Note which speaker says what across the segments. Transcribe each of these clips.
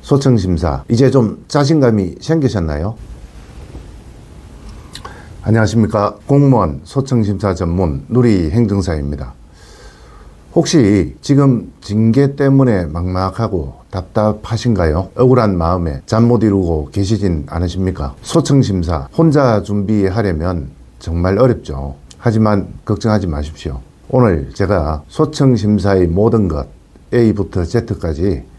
Speaker 1: 소청심사 이제 좀 자신감이 생기셨나요? 안녕하십니까. 공무원 소청심사 전문 누리행정사입니다. 혹시 지금 징계 때문에 막막하고 답답하신가요? 억울한 마음에 잠 못 이루고 계시진 않으십니까? 소청심사 혼자 준비하려면 정말 어렵죠. 하지만 걱정하지 마십시오. 오늘 제가 소청심사의 모든 것 A부터 Z까지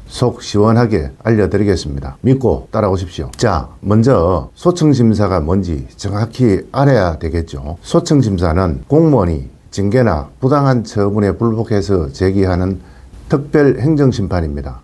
Speaker 1: 속 시원하게 알려드리겠습니다. 믿고 따라오십시오. 자, 먼저 소청심사가 뭔지 정확히 알아야 되겠죠. 소청심사는 공무원이 징계나 부당한 처분에 불복해서 제기하는 특별 행정심판입니다.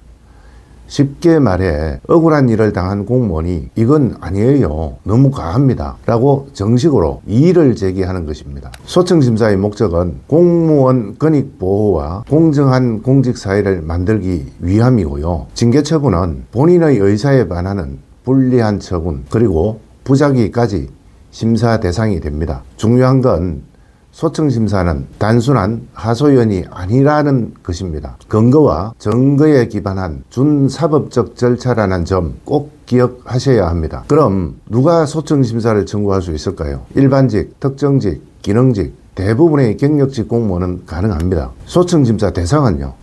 Speaker 1: 쉽게 말해 억울한 일을 당한 공무원이 이건 아니에요, 너무 과합니다 라고 정식으로 이의를 제기하는 것입니다. 소청심사의 목적은 공무원 권익보호와 공정한 공직사회를 만들기 위함이고요. 징계처분은 본인의 의사에 반하는 불리한 처분 그리고 부작위까지 심사 대상이 됩니다. 중요한 건 소청심사는 단순한 하소연이 아니라는 것입니다. 근거와 증거에 기반한 준사법적 절차라는 점 꼭 기억하셔야 합니다. 그럼 누가 소청심사를 청구할 수 있을까요? 일반직, 특정직, 기능직, 대부분의 경력직 공무원은 가능합니다. 소청심사 대상은요,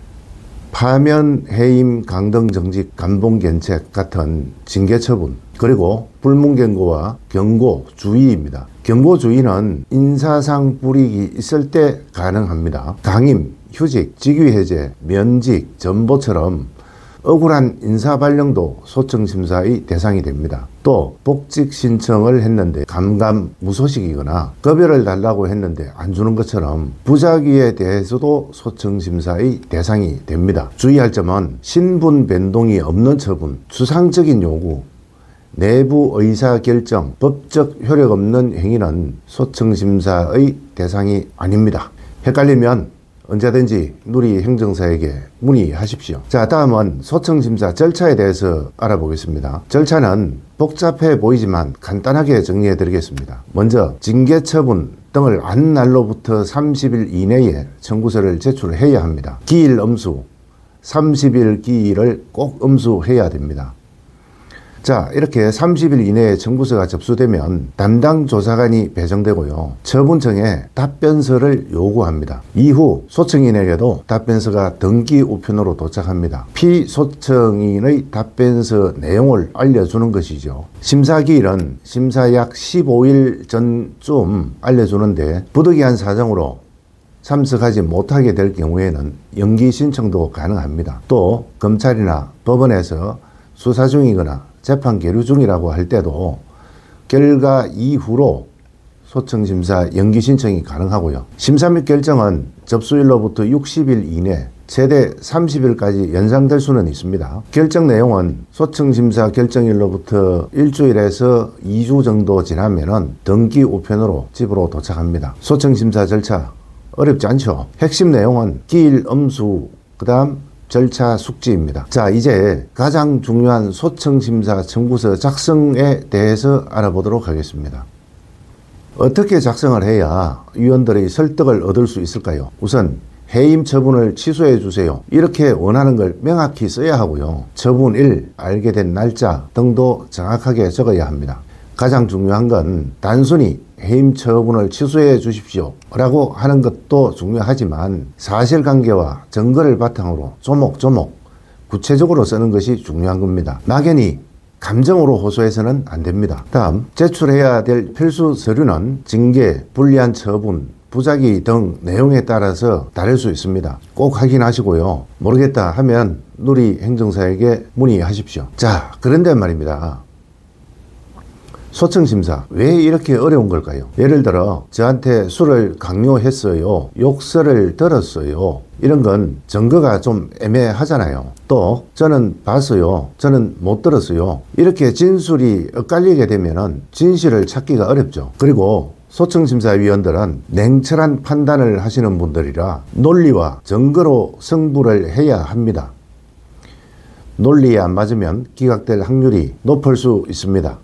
Speaker 1: 파면, 해임, 강등정직, 감봉견책 같은 징계처분, 그리고 불문경고와 경고, 주의입니다. 경고, 주의는 인사상 불이익이 있을 때 가능합니다. 강임, 휴직, 직위해제, 면직, 전보처럼 억울한 인사발령도 소청심사의 대상이 됩니다. 또 복직 신청을 했는데 감감무소식이거나 급여를 달라고 했는데 안 주는 것처럼 부작위에 대해서도 소청심사의 대상이 됩니다. 주의할 점은 신분 변동이 없는 처분, 추상적인 요구, 내부 의사결정, 법적 효력 없는 행위는 소청심사의 대상이 아닙니다. 헷갈리면 언제든지 누리행정사에게 문의하십시오. 자, 다음은 소청심사 절차에 대해서 알아보겠습니다. 절차는 복잡해 보이지만 간단하게 정리해 드리겠습니다. 먼저 징계처분 등을 안 날로부터 30일 이내에 청구서를 제출해야 합니다. 기일 엄수, 30일 기일을 꼭 엄수해야 됩니다. 자, 이렇게 30일 이내에 청구서가 접수되면 담당 조사관이 배정되고요, 처분청에 답변서를 요구합니다. 이후 소청인에게도 답변서가 등기 우편으로 도착합니다. 피소청인의 답변서 내용을 알려주는 것이죠. 심사기일은 심사 약 15일 전쯤 알려주는데 부득이한 사정으로 참석하지 못하게 될 경우에는 연기 신청도 가능합니다. 또 검찰이나 법원에서 수사 중이거나 재판 계류 중이라고 할 때도 결과 이후로 소청심사 연기 신청이 가능하고요. 심사 및 결정은 접수일로부터 60일 이내, 최대 30일까지 연장될 수는 있습니다. 결정 내용은 소청심사 결정일로부터 일주일에서 2주 정도 지나면은 등기 우편으로 집으로 도착합니다. 소청심사 절차 어렵지 않죠? 핵심 내용은 기일 엄수, 그 다음 절차 숙지입니다. 자, 이제 가장 중요한 소청심사 청구서 작성에 대해서 알아보도록 하겠습니다. 어떻게 작성을 해야 위원들의 설득을 얻을 수 있을까요? 우선 해임 처분을 취소해 주세요, 이렇게 원하는 걸 명확히 써야 하고요, 처분일, 알게 된 날짜 등도 정확하게 적어야 합니다. 가장 중요한 건 단순히 해임 처분을 취소해 주십시오 라고 하는 것도 중요하지만 사실관계와 증거를 바탕으로 조목조목 구체적으로 쓰는 것이 중요한 겁니다. 막연히 감정으로 호소해서는 안 됩니다. 다음, 제출해야 될 필수 서류는 징계, 불리한 처분, 부작위 등 내용에 따라서 다를 수 있습니다. 꼭 확인하시고요, 모르겠다 하면 누리행정사에게 문의하십시오. 자, 그런데 말입니다, 소청심사 왜 이렇게 어려운 걸까요? 예를 들어 저한테 술을 강요했어요, 욕설을 들었어요, 이런 건 증거가 좀 애매하잖아요. 또 저는 봤어요, 저는 못 들었어요, 이렇게 진술이 엇갈리게 되면 진실을 찾기가 어렵죠. 그리고 소청심사위원들은 냉철한 판단을 하시는 분들이라 논리와 증거로 승부를 해야 합니다. 논리에 안 맞으면 기각될 확률이 높을 수 있습니다.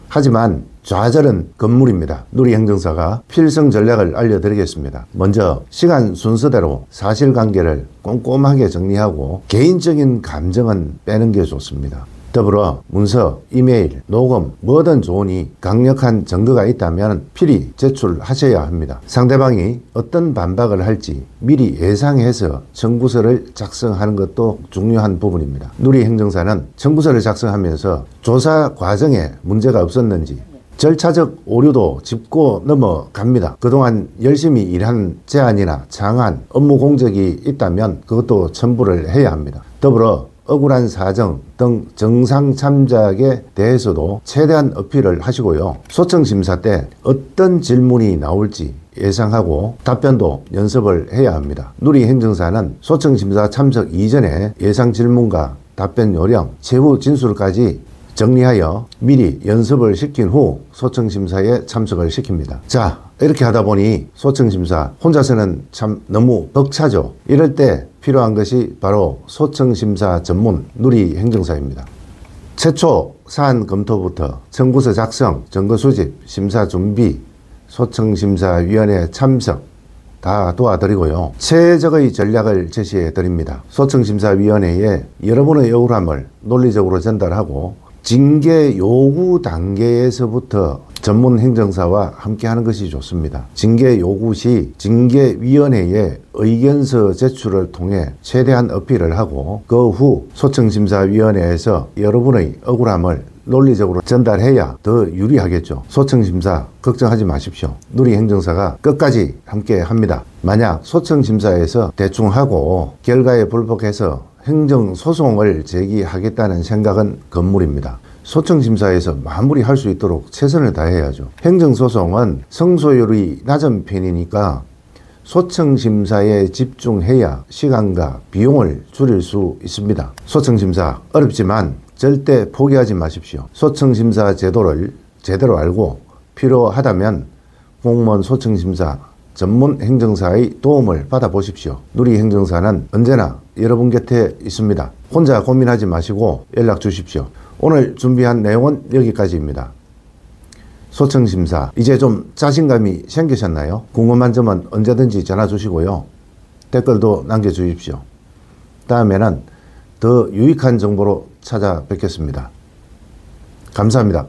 Speaker 1: 하지만 좌절은 건물입니다. 누리행정사가 필승 전략을 알려드리겠습니다. 먼저 시간 순서대로 사실관계를 꼼꼼하게 정리하고 개인적인 감정은 빼는 게 좋습니다. 더불어 문서, 이메일, 녹음 뭐든 좋으니 강력한 증거가 있다면 필히 제출하셔야 합니다. 상대방이 어떤 반박을 할지 미리 예상해서 청구서를 작성하는 것도 중요한 부분입니다. 누리행정사는 청구서를 작성하면서 조사 과정에 문제가 없었는지 절차적 오류도 짚고 넘어갑니다. 그동안 열심히 일한 제안이나 장안, 업무 공적이 있다면 그것도 첨부를 해야 합니다. 더불어 억울한 사정 등 정상 참작에 대해서도 최대한 어필을 하시고요. 소청심사 때 어떤 질문이 나올지 예상하고 답변도 연습을 해야 합니다. 누리행정사는 소청심사 참석 이전에 예상 질문과 답변 요령, 최후 진술까지 정리하여 미리 연습을 시킨 후 소청심사에 참석을 시킵니다. 자, 이렇게 하다 보니 소청심사 혼자서는 참 너무 벅차죠. 이럴 때 필요한 것이 바로 소청심사 전문 누리행정사입니다. 최초 사안 검토부터 청구서 작성, 증거 수집, 심사 준비, 소청심사위원회 참석 다 도와드리고요. 최적의 전략을 제시해 드립니다. 소청심사위원회에 여러분의 억울함을 논리적으로 전달하고 징계 요구 단계에서부터 전문 행정사와 함께 하는 것이 좋습니다. 징계 요구 시 징계위원회에 의견서 제출을 통해 최대한 어필을 하고 그 후 소청심사위원회에서 여러분의 억울함을 논리적으로 전달해야 더 유리하겠죠. 소청심사 걱정하지 마십시오. 누리행정사가 끝까지 함께 합니다. 만약 소청심사에서 대충 하고 결과에 불복해서 행정소송을 제기하겠다는 생각은 건물입니다. 소청심사에서 마무리할 수 있도록 최선을 다해야죠. 행정소송은 성소율이 낮은 편이니까 소청심사에 집중해야 시간과 비용을 줄일 수 있습니다. 소청심사 어렵지만 절대 포기하지 마십시오. 소청심사 제도를 제대로 알고 필요하다면 공무원 소청심사 전문 행정사의 도움을 받아보십시오. 누리행정사는 언제나 여러분 곁에 있습니다. 혼자 고민하지 마시고 연락 주십시오. 오늘 준비한 내용은 여기까지입니다. 소청심사 이제 좀 자신감이 생기셨나요? 궁금한 점은 언제든지 전화 주시고요. 댓글도 남겨주십시오. 다음에는 더 유익한 정보로 찾아뵙겠습니다. 감사합니다.